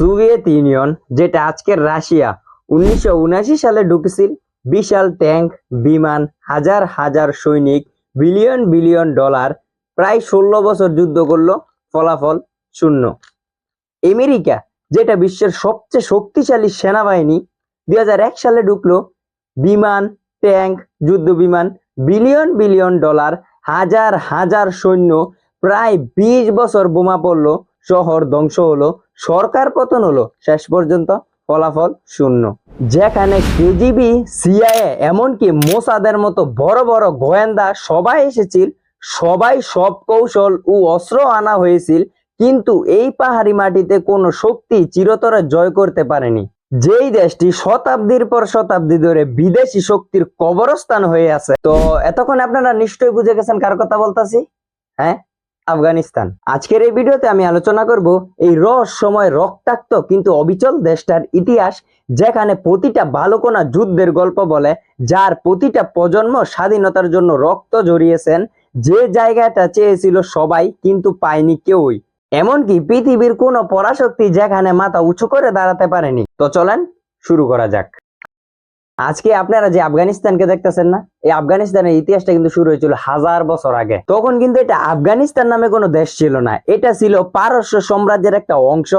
Soviet union, যেটা আজকের Russia, 1979 সালে ঢুকেছিল। বিশাল ট্যাঙ্ক, বিমান, হাজার হাজার সৈনিক, বিলিয়ন বিলিয়ন ডলার, প্রায় 16 বছর যুদ্ধ করলো, ফলাফল শূন্য। আমেরিকা, যেটা বিশ্বের সবচেয়ে শক্তিশালী সেনাবাহিনী, 2001 সালে ঢুকলো। বিমান, ট্যাঙ্ক, যুদ্ধ বিমান, বিলিয়ন বিলিয়ন ডলার, হাজার হাজার সৈন্য, প্রায় 20 বছর বোমা পড়লো, শহর ধ্বংস হলো, সরকার পতন হলো, শেষ পর্যন্ত ফলাফল শূন্য। যেখানে কেজিবি, সিআইএ, এমনকি মোসাদের মতো বড় বড় গোয়েন্দা সবাই এসেছিল, সবাই সব কৌশল ও অস্ত্র আনা হয়েছিল, কিন্তু এই পাহাড়ি মাটিতে কোনো শক্তি চিরতরে জয় করতে পারেনি। যেই দেশটি শতাব্দীর পর শতাব্দী ধরে বিদেশি শক্তির কবরস্থান হয়ে আছে। তো এতক্ষণ আপনারা নিশ্চয়ই বুঝে গেছেন কার কথা বলতাছি। হ্যাঁ, আফগানিস্তান। আজকের এই ভিডিওতে আমি আলোচনা করব এই রহস্যময়, রক্তাক্ত কিন্তু অবিচল দেশটার ইতিহাস, যেখানে প্রতিটা বালকোনা যুদ্ধের গল্প বলে, যার প্রতিটা প্রজন্ম স্বাধীনতার জন্য রক্ত ঝরিয়েছেন, যে জায়গাটা চেয়েছিল সবাই কিন্তু পায়নি কেউই, এমনকি পৃথিবীর কোনো পরাশক্তি যেখানে মাথা উঁচু করে দাঁড়াতে পারেনি। তো চলেন শুরু করা যাক। আজকে আপনারা যে আফগানিস্তানকে দেখতেছেন না, এই আফগানিস্তানের ইতিহাসটা কিন্তু শুরু হয়েছিল 1000 বছর আগে। তখন কিন্তু এটা আফগানিস্তান নামে কোনো দেশ ছিল না, এটা ছিল পারস্য সাম্রাজ্যের একটা অংশ,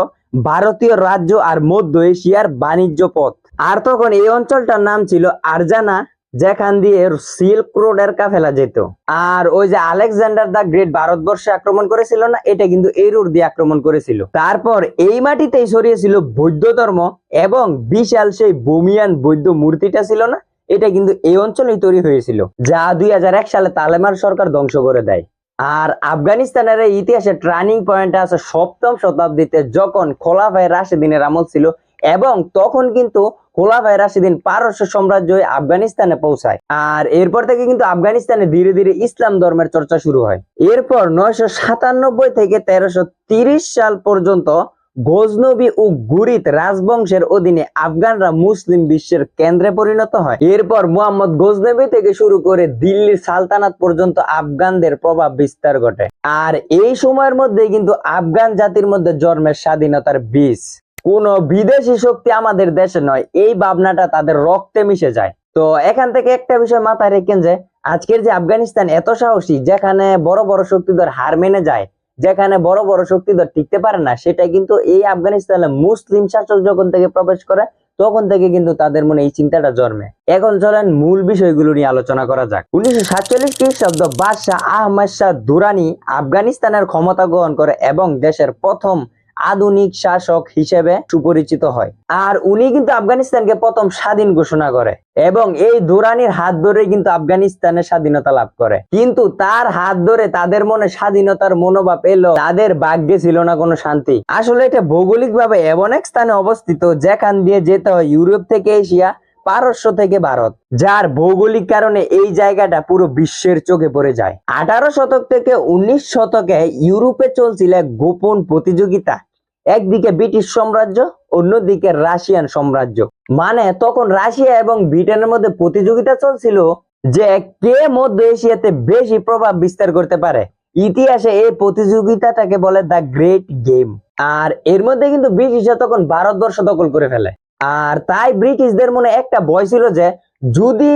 ভারতীয় রাজ্য আর মধ্য এশিয়ার বাণিজ্য পথ। আর তখন এই অঞ্চলটার নাম ছিল আরজানা, যেখান দিয়ে সিল্ক রোডের কাফেলা যেত। আর ওই যে আলেকজান্ডার দা গ্রেট ভারতবর্ষে আক্রমণ করেছিল না, এটা কিন্তু এই রোড দিয়ে আক্রমণ করেছিল। তারপর এই মাটিতেই ছড়িয়েছিল বৌদ্ধ ধর্ম, এবং বিশাল সেই বমিয়ান বৌদ্ধ মূর্তিটা ছিল না, এটা কিন্তু এই অঞ্চলেই তৈরি হয়েছিল, যা 2001 সালে তালেবান সরকার ধ্বংস করে দেয়। আর আফগানিস্তানের ইতিহাসে টার্নিং পয়েন্ট আছে 7ম শতাব্দীতে, যখন খোলাফায়ে রাশিদিনের আমল ছিল, এবং তখন কিন্তু খোলাফায়ে রাশিদিন পারস্য সাম্রাজ্য আফগানিস্তানে পৌঁছায়। আর এরপর থেকে কিন্তু আফগানিস্তানে ধীরে ধীরে ইসলাম ধর্মের চর্চা শুরু হয়। এরপর 997 থেকে 1330 সাল পর্যন্ত গজনবী ও গুরিদ রাজবংশের অধীনে আফগানরা মুসলিম বিশ্বের কেন্দ্রে পরিণত হয়। এরপর মুহাম্মদ গজনবী থেকে শুরু করে দিল্লির সালতানাত পর্যন্ত আফগানদের প্রভাব বিস্তার ঘটে। আর এই সময়ের মধ্যে কিন্তু আফগান জাতির মধ্যে জন্মের স্বাধীনতার বীজ। কোন বিদেশি শক্তি আমাদের দেশে নয়, এই ভাবনাটা তাদের রক্তে মিশে যায়। তো এখান থেকে একটা বিষয় মাথায় রেখেন যে আজকের যে আফগানিস্তান এত সাহসী, যেখানে বড় বড় শক্তিধর হার মেনে যায়, যেখানে বড় বড় শক্তিধর টিকতে পারে না, সেটা কিন্তু এই আফগানিস্তানে মুসলিম শাসক যখন থেকে প্রবেশ করে, তখন থেকে কিন্তু তাদের মনে এই চিন্তাটা জন্মে। এখন চলেন মূল বিষয়গুলো নিয়ে আলোচনা করা যাক। 1947 খ্রিস্টাব্দ বাদশাহ আহমদ শাহ দুরানি আফগানিস্তানের ক্ষমতা গ্রহণ করে এবং দেশের প্রথম আধুনিক শাসক হিসেবে সুপরিচিত হয়। আর উনি কিন্তু আফগানিস্তানকে প্রথম স্বাধীন ঘোষণা করে, এবং এই দুরানির হাত ধরে কিন্তু আফগানিস্তানের স্বাধীনতা লাভ করে। কিন্তু তার হাত ধরে তাদের মনে স্বাধীনতার মনোভাব এলো, তাদের ভাগ্যে ছিল না কোনো শান্তি। আসলে এটা ভৌগোলিক ভাবে এমন এক স্থানে অবস্থিত, যেখান দিয়ে যেতে হয় ইউরোপ থেকে এশিয়া, পারস্য থেকে ভারত, যার ভৌগোলিক কারণে এই জায়গাটা পুরো বিশ্বের চোখে পড়ে যায়। 18 শতক থেকে 19 শতকে ইউরোপে চলছিল এক গোপন প্রতিযোগিতা, একদিকে ব্রিটিশ সাম্রাজ্য, অন্যদিকে রাশিয়ান সাম্রাজ্য। মানে তখন রাশিয়া এবং ব্রিটেনের মধ্যে প্রতিযোগিতা চলছিল যে কে মধ্য এশিয়াতে বেশি প্রভাব বিস্তার করতে পারে। ইতিহাসে এই প্রতিযোগিতাটাকে বলে দ্য গ্রেট গেম। আর এর মধ্যে কিন্তু ব্রিটিশরা তখন ভারতবর্ষ দখল করে ফেলে। আর তাই ব্রিটিশদের মনে একটা ভয় ছিল যে যদি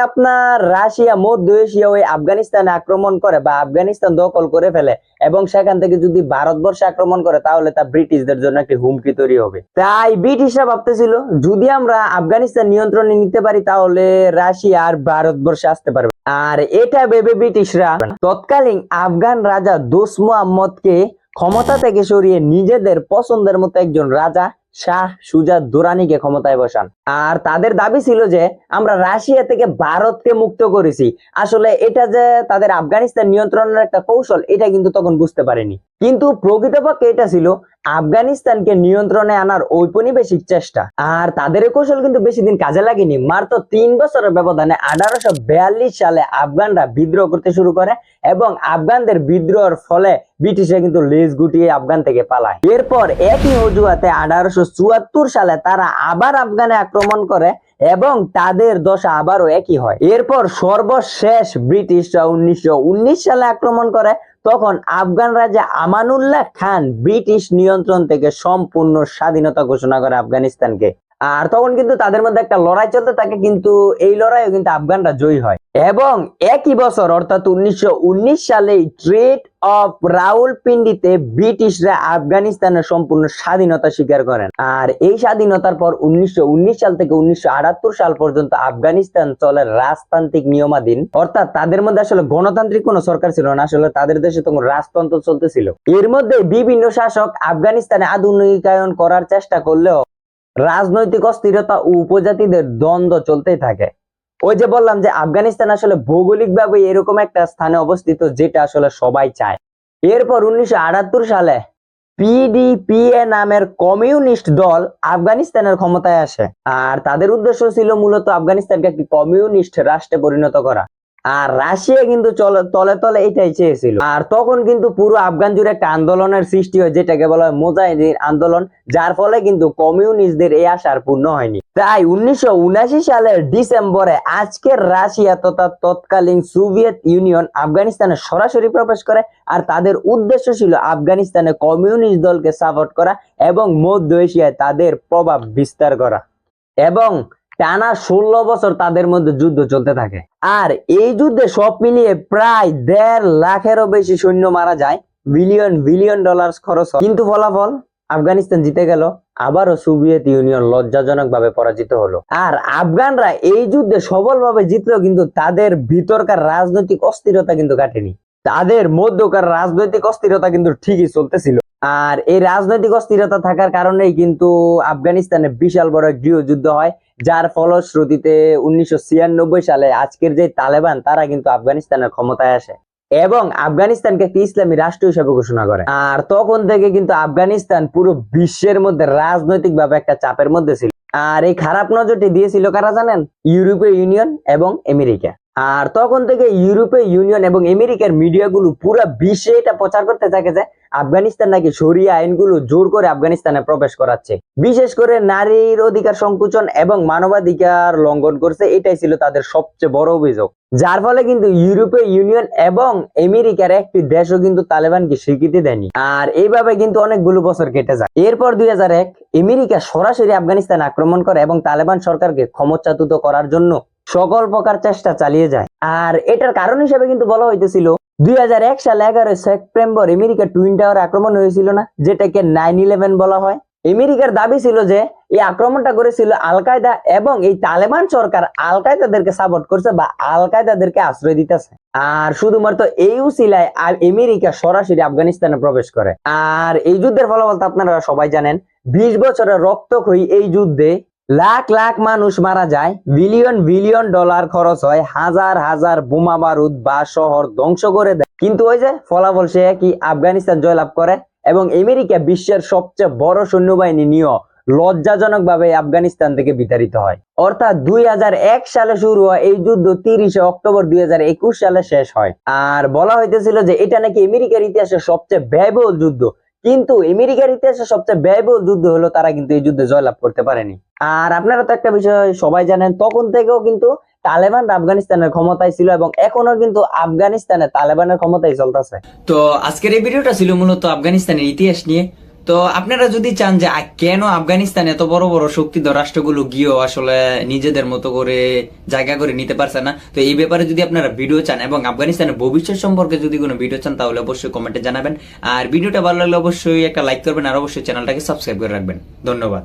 আপনার রাশিয়া মধ্য এশিয়া ওই আফগানিস্তানে আক্রমণ করে বা আফগানিস্তান দখল করে ফেলে, এবং সেখান থেকে যদি ভারতবর্ষে আক্রমণ করে, তাহলে তা ব্রিটিশদের জন্য একটি হুমকি তৈরি হবে। তাই ব্রিটিশরা ভাবতেছিল যদি আমরা আফগানিস্তান নিয়ন্ত্রণে নিতে পারি, তাহলে রাশিয়া আর ভারতবর্ষে আসতে পারবে। আর এটা ভেবে ব্রিটিশরা তৎকালীন আফগান রাজা দোস্ত মুহাম্মদকে ক্ষমতা থেকে সরিয়ে নিজেদের পছন্দের মতো একজন রাজা শাহ সুজা দুরানিকে ক্ষমতায় বসান। আর তাদের দাবি ছিল যে আমরা রাশিয়া থেকে ভারতকে মুক্ত করেছি। আসলে এটা যে তাদের আফগানিস্তান নিয়ন্ত্রণের একটা কৌশল, এটা কিন্তু তখন বুঝতে পারেনি। কিন্তু প্রকৃতপক্ষে এটা ছিল আফগানিস্তানকে নিয়ন্ত্রণে আনার ঔপনিবেশিক চেষ্টা। আর তাদের এই কৌশল কিন্তু বেশি দিন কাজে লাগেনি। মাত্র 3 বছরের ব্যবধানে 1842 সালে আফগানরা বিদ্রোহ করতে শুরু করে, এবং আফগানদের বিদ্রোহের ফলে ব্রিটিশরা কিন্তু লেজ গুটিয়ে আফগান থেকে পালায়। এরপর একই অজুহাতে 1874 সালে তারা আবার আফগানে আক্রমণ করে, এবং তাদের দশা আবারও একই হয়। এরপর সর্বশেষ ব্রিটিশরা 1919 সালে আক্রমণ করে, তখন আফগান রাজা আমানুল্লাহ খান ব্রিটিশ নিয়ন্ত্রণ থেকে সম্পূর্ণ স্বাধীনতা ঘোষণা করে আফগানিস্তানকে। আর তখন কিন্তু তাদের মধ্যে একটা লড়াই চলতে থাকে, কিন্তু এই লড়াইও কিন্তু আফগানরা জয়ী হয় এবং একই বছর অর্থাৎ 1919 সালে ট্রেড অফ রাউলপিন্ডিতে ব্রিটিশরা আফগানিস্তানের সম্পূর্ণ স্বাধীনতা স্বীকার করেন। আর এই স্বাধীনতার পর 1919 সাল থেকে 1978 সাল পর্যন্ত আফগানিস্তান চলে রাজতান্ত্রিক নিয়মাধীন, অর্থাৎ তাদের মধ্যে আসলে গণতান্ত্রিক কোনো সরকার ছিল না, আসলে তাদের দেশে তখন রাজতন্ত্র চলতেছিল। এর মধ্যে বিভিন্ন শাসক আফগানিস্তানে আধুনিকায়ন করার চেষ্টা করলেও রাজনৈতিক অস্থিরতা ও উপজাতিদের দ্বন্দ্ব চলতেই থাকে। ওই যে বললাম যে আফগানিস্তান আসলে ভৌগোলিকভাবে এরকম একটা স্থানে অবস্থিত যেটা আসলে সবাই চায়। এরপর 1978 সালে পিডিপিএ নামের কমিউনিস্ট দল আফগানিস্তানের ক্ষমতায় আসে। আর তাদের উদ্দেশ্য ছিল মূলত আফগানিস্তানকে একটি কমিউনিস্ট রাষ্ট্রে পরিণত করা। আর রাশিয়া কিন্তু তলে তলে এটাই চেয়েছিল। আর তখন কিন্তু পুরো আফগান জুড়ে একটা আন্দোলনের সৃষ্টি হয়, যেটাকে বলা হয় মুজাহিদিন আন্দোলন, যার ফলে কিন্তু কমিউনিস্টদের এই আশা আর পূর্ণ হয়নি। তাই 1979 সালের ডিসেম্বরে আজকের রাশিয়া তথা তৎকালীন সোভিয়েত ইউনিয়ন আফগানিস্তানে সরাসরি প্রবেশ করে। আর তাদের উদ্দেশ্য ছিল আফগানিস্তানে কমিউনিস্ট দলকে সাপোর্ট করা এবং মধ্য এশিয়ায় তাদের প্রভাব বিস্তার করা। এবং টানা 16 বছর তাদের মধ্যে যুদ্ধ চলতে থাকে। আর এই যুদ্ধে সব মিলিয়ে প্রায় 1.5 লাখেরও বেশি সৈন্য মারা যায়, বিলিয়ন বিলিয়ন ডলার খরচ হয়। কিন্তু ফলাফল আফগানিস্তান জিতে গেল, আবারও সোভিয়েত ইউনিয়ন লজ্জাজনক ভাবে পরাজিত হলো। আর আফগানরা এই যুদ্ধে সফলভাবে জিতলেও কিন্তু তাদের ভিতরকার রাজনৈতিক অস্থিরতা কিন্তু কাটেনি, তাদের মধ্যকার রাজনৈতিক অস্থিরতা কিন্তু ঠিকই চলতেছিল। আর এই রাজনৈতিক অস্থিরতা থাকার কারণেই কিন্তু আফগানিস্তানে বিশাল বড় গৃহযুদ্ধ হয়, যার ফলশ্রুতিতে 1996 সালে আজকের যে তালেবান তারা কিন্তু আফগানিস্তানের ক্ষমতায় আসে এবং আফগানিস্তানকে একটি ইসলামী রাষ্ট্র হিসেবে ঘোষণা করে। আর তখন থেকে কিন্তু আফগানিস্তান পুরো বিশ্বের মধ্যে রাজনৈতিক ভাবে একটা চাপের মধ্যে ছিল। আর এই খারাপ নজরটি দিয়েছিল কারা জানেন? ইউরোপীয় ইউনিয়ন এবং আমেরিকা। আর তখন থেকে ইউরোপীয় ইউনিয়ন এবং আমেরিকার মিডিয়াগুলো পুরো বিশ্বে এটা প্রচার করতে থাকে যে আফগানিস্তান নাকি শরিয়া আইনগুলো জোর করে আফগানিস্তানে প্রবেশ করাচ্ছে, বিশেষ করে নারীর অধিকার সংকুচন এবং মানবাধিকার লঙ্ঘন করছে। এটাই ছিল তাদের সবচেয়ে বড় অভিযোগ, যার ফলে কিন্তু ইউরোপীয় ইউনিয়ন এবং আমেরিকার একটি দেশও কিন্তু তালেবানকে স্বীকৃতি দেয়নি। আর এইভাবে কিন্তু অনেকগুলো বছর কেটে যায়। এরপর 2001 আমেরিকা সরাসরি আফগানিস্তান আক্রমণ করে এবং তালেবান সরকারকে ক্ষমতাচ্যুত করার জন্য সকল প্রকার চেষ্টা চালিয়ে যায়। আর এটার কারণ হিসেবে কিন্তু বলা হইতেছিল 2001 সালে 11 সেপ্টেম্বর আমেরিকা টুইন টাওয়ার আক্রমণ হয়েছিল না, যেটাকে 9/11 বলা হয়। আমেরিকার দাবি ছিল যে এই আক্রমণটা করেছিল আল কায়দা এবং এই তালেবান সরকার আল কায়দাদেরকে সাপোর্ট করছে বা আল কায়দাদেরকে আশ্রয় দিতেছে। আর শুধুমাত্র এই উসিলায় আমেরিকা সরাসরি আফগানিস্তানে প্রবেশ করে। আর এই যুদ্ধের ফলাফল আপনারা সবাই জানেন, 20 বছরের রক্তক্ষয়ী এই যুদ্ধে লাখ লাখ মানুষ মারা যায়, বিলিয়ন বিলিয়ন ডলার খরচ হয়, হাজার হাজার বোমা বারুদ বা শহর ধ্বংস করে দেয়। কিন্তু ওই যে ফলাফল সে কি আফগানিস্তান জয়লাভ করে এবং আমেরিকা বিশ্বের সবচেয়ে বড় সৈন্যবাহিনী নিয়ে লজ্জাজনক ভাবে আফগানিস্তান থেকে বিতাড়িত হয়। অর্থাৎ 2001 সালে শুরু হয় এই যুদ্ধ, 30 অক্টোবর 2021 সালে শেষ হয়। আর বলা হইতেছিল যে এটা নাকি আমেরিকার ইতিহাসে সবচেয়ে ব্যয়বহুল যুদ্ধ, কিন্তু আমেরিকার ইতিহাসে সবচেয়ে ব্যয়বহুল যুদ্ধ হলো তারা কিন্তু এই যুদ্ধে জয়লাভ করতে পারেনি। আর আপনারা তো একটা বিষয় সবাই জানেন, তখন থেকেও কিন্তু তালেবান আফগানিস্তানের ক্ষমতায় ছিল এবং এখনো কিন্তু আফগানিস্তানে তালেবানের ক্ষমতায় চলতেছে। তো আজকের এই ভিডিওটা ছিল মূলত আফগানিস্তানের ইতিহাস নিয়ে। তো আপনারা যদি চান যে কেন আফগানিস্তান এত বড় বড় শক্তিধর রাষ্ট্রগুলো গিয়েও আসলে নিজেদের মতো করে জায়গা করে নিতে পারছে না, তো এই ব্যাপারে যদি আপনারা ভিডিও চান এবং আফগানিস্তানের ভবিষ্যৎ সম্পর্কে যদি কোনো ভিডিও চান তাহলে অবশ্যই কমেন্টে জানাবেন। আর ভিডিওটা ভালো লাগলে অবশ্যই একটা লাইক করবেন আর অবশ্যই চ্যানেলটাকে সাবস্ক্রাইব করে রাখবেন। ধন্যবাদ।